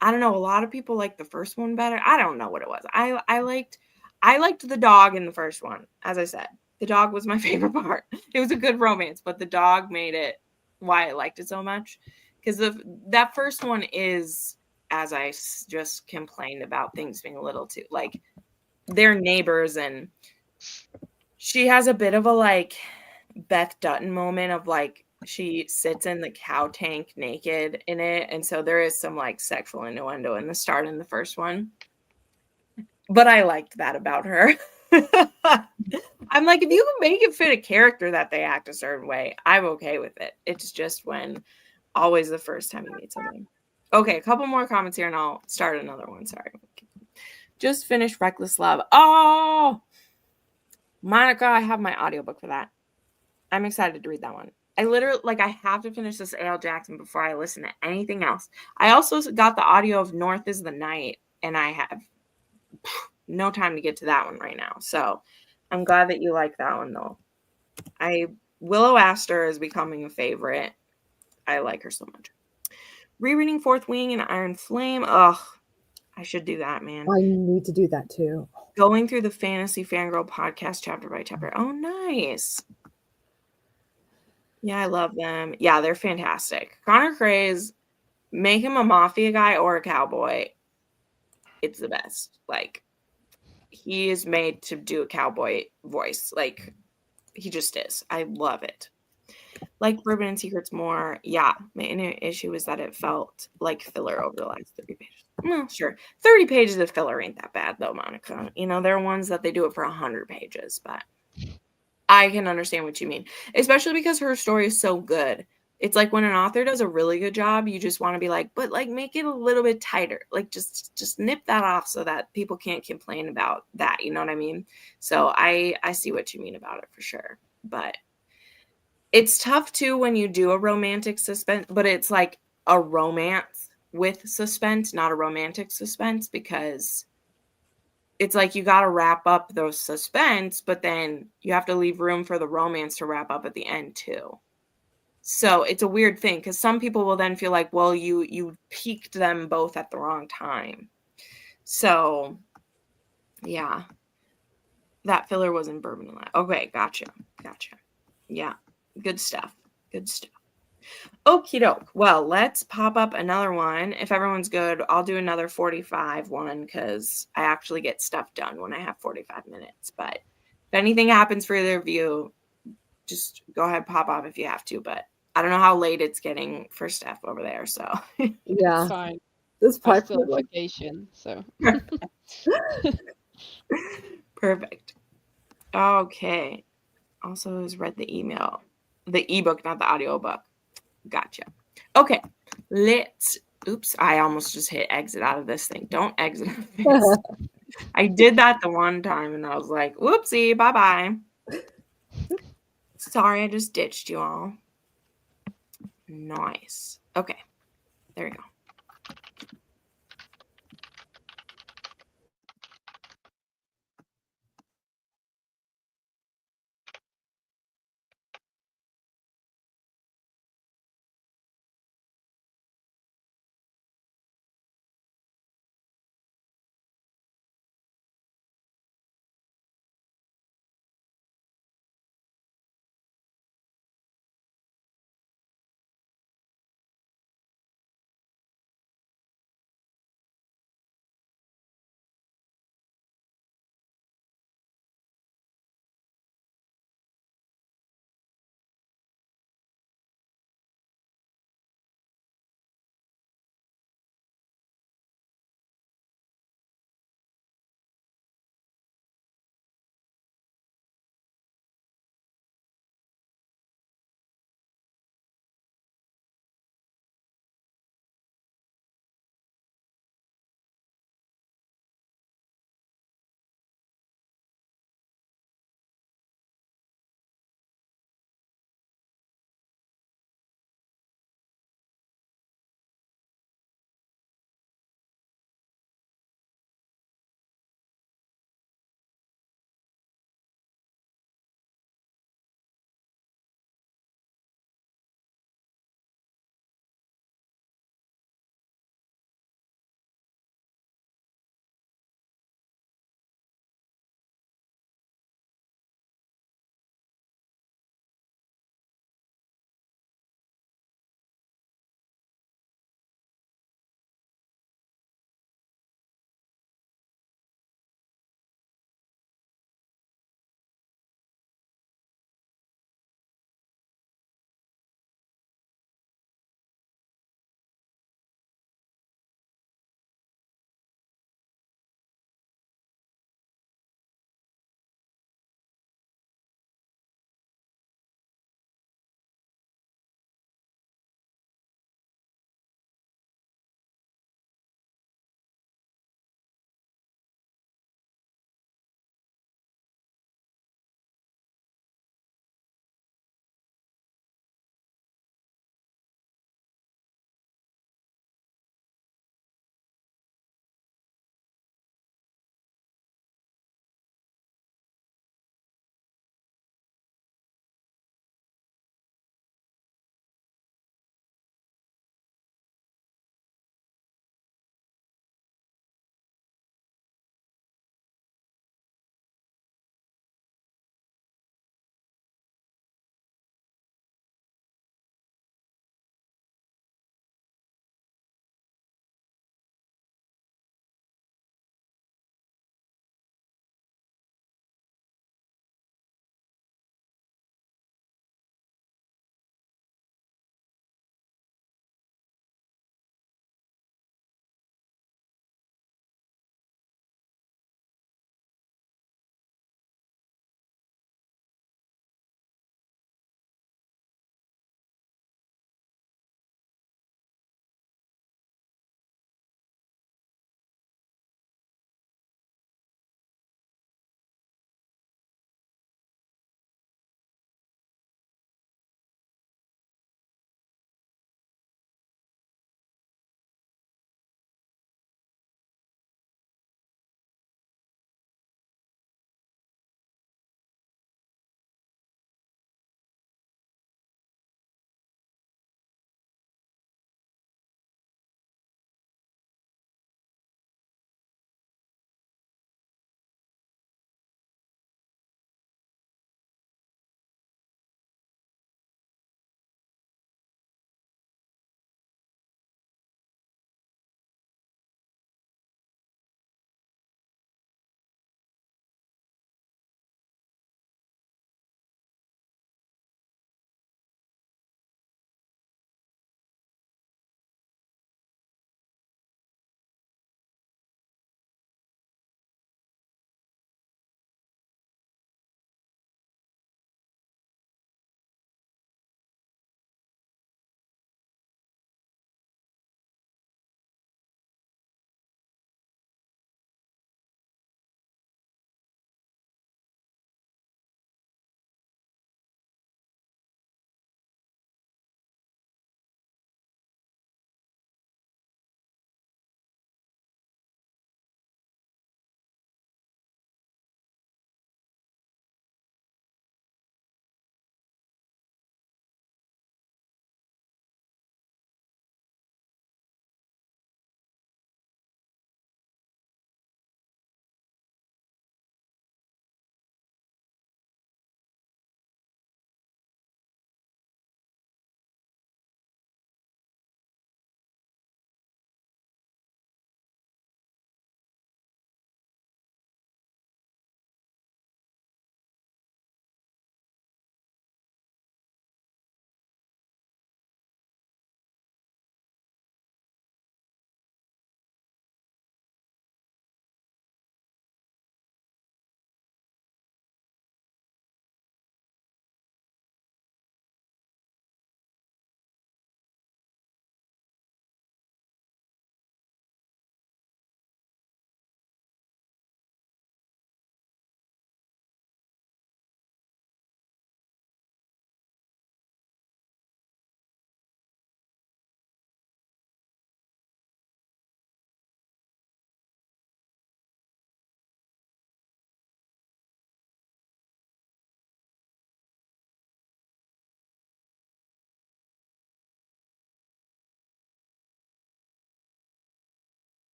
I don't know. A lot of people like the first one better. I don't know what it was. I liked the dog in the first one. As I said, the dog was my favorite part. It was a good romance, but the dog made it why I liked it so much. Because that first one is, as I just complained about things being a little too like they're neighbors, and she has a bit of a like Beth Dutton moment of like she sits in the cow tank naked in it, and so there is some like sexual innuendo in the start in the first one, but I liked that about her. I'm like, if you can make it fit a character that they act a certain way, I'm okay with it. It's just when always the first time you meet somebody. Okay, a couple more comments here and I'll start another one. Sorry. Just finished Reckless Love. Oh, Monica, I have my audiobook for that. I'm excited to read that one. I literally, I have to finish this A.L. Jackson before I listen to anything else. I also got the audio of North is the Night, and I have no time to get to that one right now. So I'm glad that you like that one, though. Willow Astor is becoming a favorite. I like her so much. Rereading Fourth Wing and Iron Flame. Ugh, I should do that, man. I need to do that too. Going through the Fantasy Fangirl podcast chapter by chapter. Oh, nice. Yeah, I love them. Yeah, they're fantastic. Connor Craze, make him a mafia guy or a cowboy. It's the best. He is made to do a cowboy voice. He just is. I love it. Like Bourbon and Secrets more. Yeah, my issue is that it felt like filler over the last 30 pages. Well, sure. 30 pages of filler ain't that bad, though, Monica. There are ones that they do it for 100 pages, but I can understand what you mean, especially because her story is so good. It's like when an author does a really good job, you just want to be like, but make it a little bit tighter. Just nip that off so that people can't complain about that. You know what I mean? So I see what you mean about it for sure. But it's tough too when you do a romantic suspense, but it's like a romance with suspense, not a romantic suspense, because it's like you got to wrap up the suspense, but then you have to leave room for the romance to wrap up at the end too. So it's a weird thing because some people will then feel like, well, you peaked them both at the wrong time. So yeah, that filler was in Bourbon and Lime. Okay, gotcha. Yeah, good stuff. Okie doke. Well, let's pop up another one. If everyone's good, I'll do another 45 one because I actually get stuff done when I have 45 minutes. But if anything happens for either of you, just go ahead, pop up if you have to. But I don't know how late it's getting for Steph over there. So Yeah. Fine. This I'm pipe still on like vacation, so. perfect. Okay. Also has read the email, the ebook, not the audiobook. Gotcha. Okay. Oops, I almost just hit exit out of this thing. Don't exit out of this. I did that the one time and I was like, whoopsie, bye-bye. Sorry, I just ditched you all. Nice. Okay. There we go.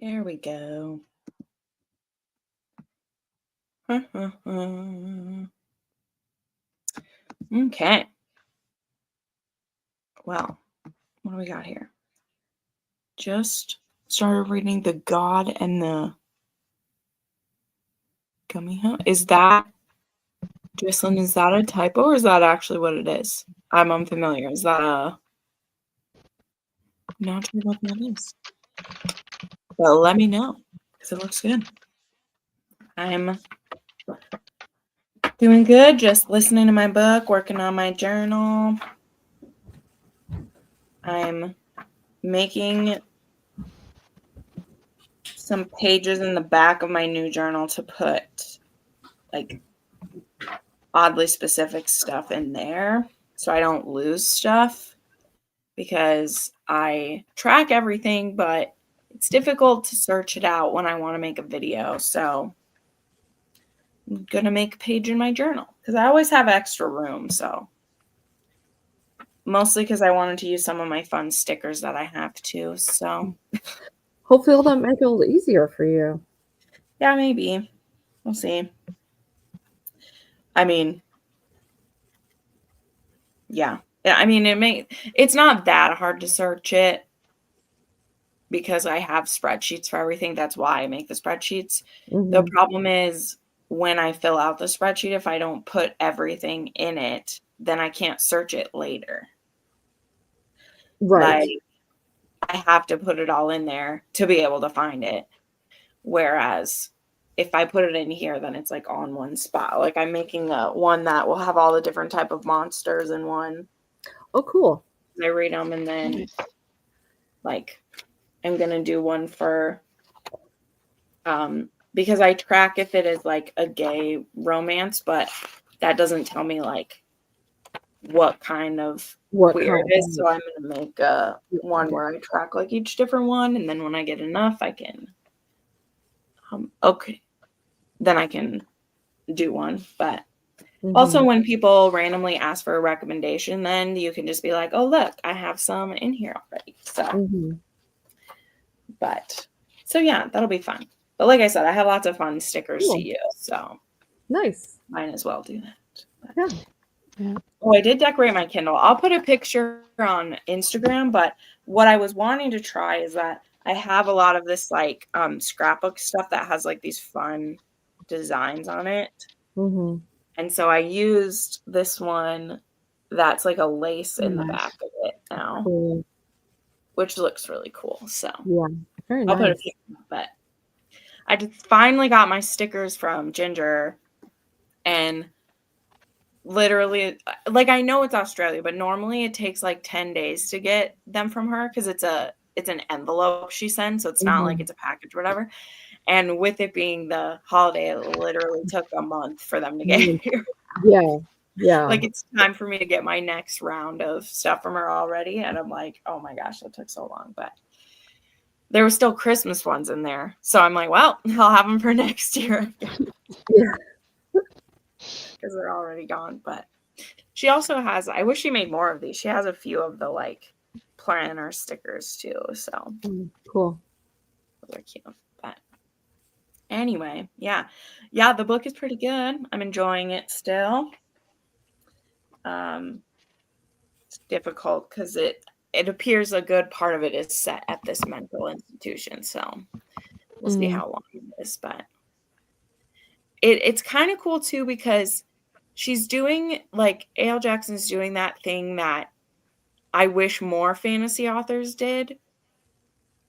There we go. Okay. Well, what do we got here? Just started reading The God and the Gummy. Is that, Jocelyn, is that a typo or is that actually what it is? I'm unfamiliar. Is that a... Not sure what that is. Well, let me know because it looks good. I'm doing good. Just listening to my book, working on my journal. I'm making some pages in the back of my new journal to put like oddly specific stuff in there so I don't lose stuff, because I track everything, but it's difficult to search it out when I want to make a video. So I'm going to make a page in my journal because I always have extra room. So mostly because I wanted to use some of my fun stickers that I have too. So hopefully that'll make it a little easier for you. Yeah, maybe. We'll see. I mean, yeah. I mean, it's not that hard to search it because I have spreadsheets for everything. That's why I make the spreadsheets. The problem is when I fill out the spreadsheet, if I don't put everything in it, then I can't search it later. Right. Like, I have to put it all in there to be able to find it. Whereas if I put it in here, then it's like on one spot. Like I'm making one that will have all the different type of monsters in one. Oh, cool. I read them, and then like I'm going to do one for, because I track if it is like a gay romance, but that doesn't tell me like what kind of queer it is. So I'm going to make one where I track like each different one. And then when I get enough, I can, okay, then I can do one. But also when people randomly ask for a recommendation, then you can just be like, oh, look, I have some in here already. So, so yeah, that'll be fun. But like I said, I have lots of fun stickers to use. So nice. Might as well do that. Yeah. Oh, I did decorate my Kindle. I'll put a picture on Instagram, but what I was wanting to try is that I have a lot of this like scrapbook stuff that has like these fun designs on it. And so I used this one that's like a lace in the back of it now, which looks really cool. So yeah, very nice. I'll put a picture, but I just finally got my stickers from Ginger, and literally, like, I know it's Australia, but normally it takes like 10 days to get them from her because it's an envelope she sends, so it's not like it's a package or whatever. And with it being the holiday, it literally took a month for them to get here. Yeah. Like, it's time for me to get my next round of stuff from her already, and I'm like, oh my gosh, that took so long. But there were still Christmas ones in there, so I'm like, well, I'll have them for next year. Yeah. Because they're already gone. But she also has, I wish she made more of these. She has a few of the like planner stickers too. So cool. They're cute. But anyway, yeah, the book is pretty good. I'm enjoying it still. It's difficult because it appears a good part of it is set at this mental institution. So we'll see how long it is. But it's kind of cool too because she's doing, like, A.L. Jackson's doing that thing that I wish more fantasy authors did,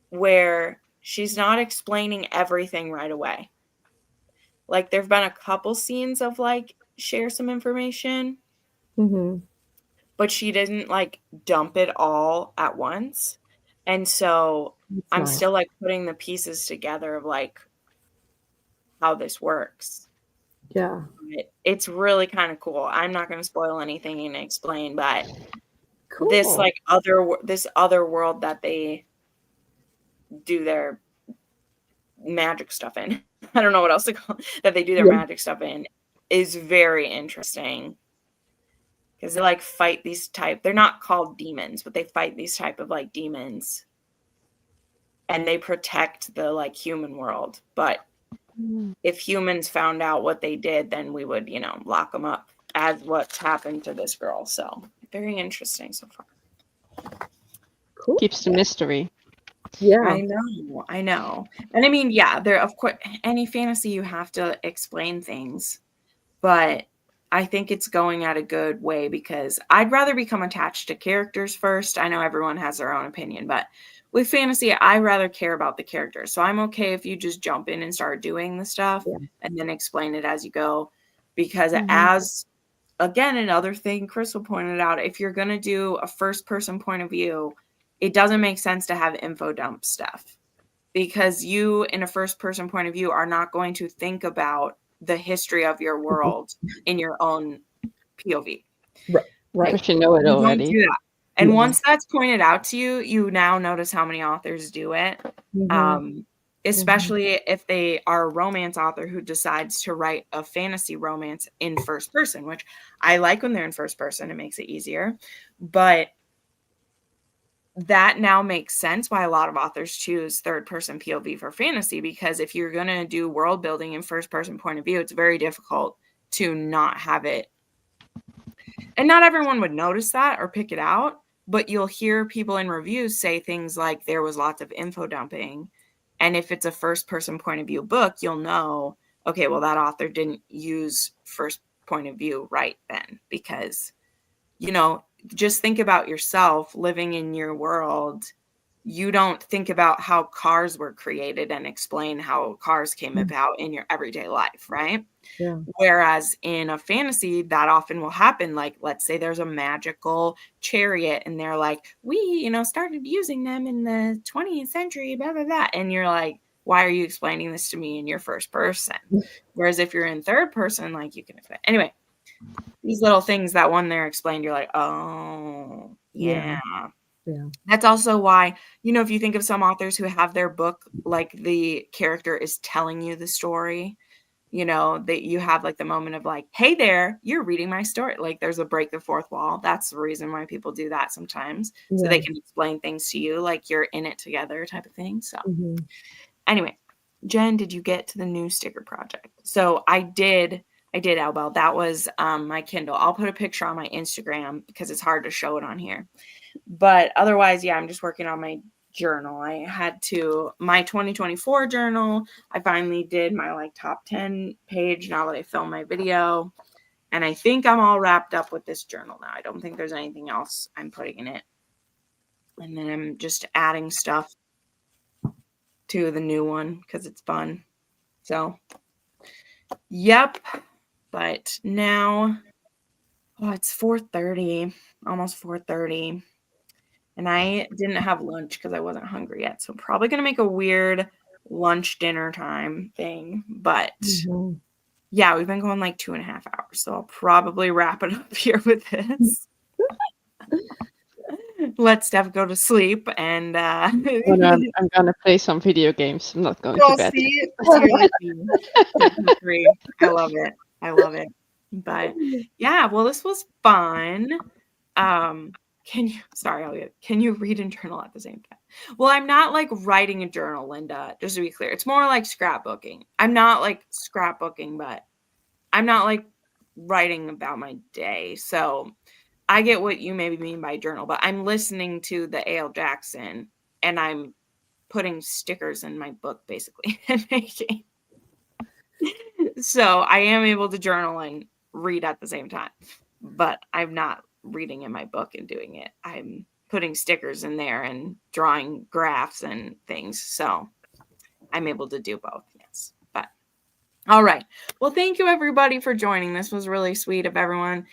where she's not explaining everything right away. Like, there've been a couple scenes of, like, share some information, but she didn't, like, dump it all at once. And so I'm still, like, putting the pieces together of, like, how this works. Yeah. It's really kind of cool. I'm not going to spoil anything and explain, but this like other world that they do their magic stuff in, I don't know what else to call it, that they do their magic stuff in, is very interesting because they like fight these type, they're not called demons, but they fight these type of like demons and they protect the like human world. But if humans found out what they did, then we would, you know, lock them up, as what's happened to this girl. So very interesting so far. Cool. Keeps the mystery. Yeah. I know. And I mean, yeah, there, of course, any fantasy, you have to explain things, but I think it's going at a good way, because I'd rather become attached to characters first. I know everyone has their own opinion, but with fantasy, I rather care about the characters. So I'm okay if you just jump in and start doing the stuff and then explain it as you go, because as, again, another thing Crystal pointed out, if you're going to do a first person point of view, it doesn't make sense to have info dump stuff, because you, in a first person point of view, are not going to think about the history of your world in your own POV. Right. Because you know it already. Don't do that. And once that's pointed out to you, you now notice how many authors do it. Especially if they are a romance author who decides to write a fantasy romance in first person, which I like when they're in first person. It makes it easier. But that now makes sense why a lot of authors choose third person POV for fantasy, because if you're going to do world building in first person point of view, it's very difficult to not have it. And not everyone would notice that or pick it out, but you'll hear people in reviews say things like there was lots of info dumping. And if it's a first person point of view book, you'll know, okay, well, that author didn't use first point of view right then, because, you know, just think about yourself living in your world. You don't think about how cars were created and explain how cars came about in your everyday life, right? Yeah. Whereas in a fantasy, that often will happen. Like, let's say there's a magical chariot and they're like, we, you know, started using them in the 20th century, blah, blah, blah. And you're like, why are you explaining this to me in your first person? Whereas if you're in third person, like, you can explain. Anyway, these little things that when they're explained, you're like, oh, yeah. That's also why, you know, if you think of some authors who have their book, like the character is telling you the story, you know, that you have like the moment of like, hey there, you're reading my story. Like there's a break the fourth wall. That's the reason why people do that sometimes. So they can explain things to you like you're in it together type of thing. So anyway, Jen, did you get to the new sticker project? So I did, Albel. That was my Kindle. I'll put a picture on my Instagram because it's hard to show it on here. But otherwise, yeah, I'm just working on my journal. I had to, my 2024 journal, I finally did my like top 10 page now that I filmed my video. And I think I'm all wrapped up with this journal now. I don't think there's anything else I'm putting in it. And then I'm just adding stuff to the new one because it's fun. So, yep. But now, it's 4:30, almost 4:30. And I didn't have lunch because I wasn't hungry yet. So probably going to make a weird lunch dinner time thing. But yeah, we've been going like 2.5 hours. So I'll probably wrap it up here with this. Let Steph go to sleep. And I'm going to play some video games. I'm not going to bed. I love it. I love it. But yeah, well, this was fun. Can you read and journal at the same time? Well, I'm not like writing a journal, Linda, just to be clear. It's more like scrapbooking. I'm not like scrapbooking, but I'm not like writing about my day. So I get what you maybe mean by journal, but I'm listening to the A.L. Jackson and I'm putting stickers in my book basically and making. So I am able to journal and read at the same time, but I'm not reading in my book and doing it. I'm putting stickers in there and drawing graphs and things. So I'm able to do both. Yes. But all right. Well, thank you everybody for joining. This was really sweet of everyone.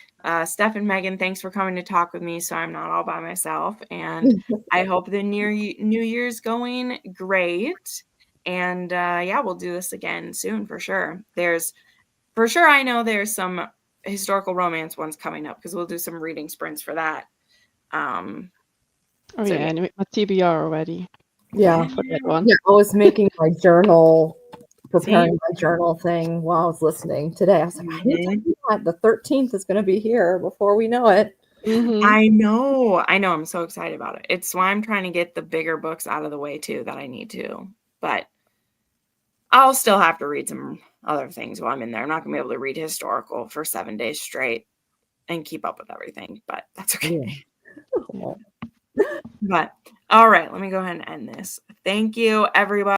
Steph and Megan, thanks for coming to talk with me so I'm not all by myself. And I hope the New Year's going great. And yeah, we'll do this again soon for sure. I know there's some historical romance ones coming up because we'll do some reading sprints for that. And my TBR already. Yeah, for that one. Yeah, I was making my journal, preparing my journal thing while I was listening today. I was like, I need to do that. The 13th is going to be here before we know it. I know. I'm so excited about it. It's why I'm trying to get the bigger books out of the way too that I need to. But I'll still have to read some other things while I'm in there. I'm not going to be able to read historical for 7 days straight and keep up with everything, but that's okay. Yeah. But all right, let me go ahead and end this. Thank you, everybody.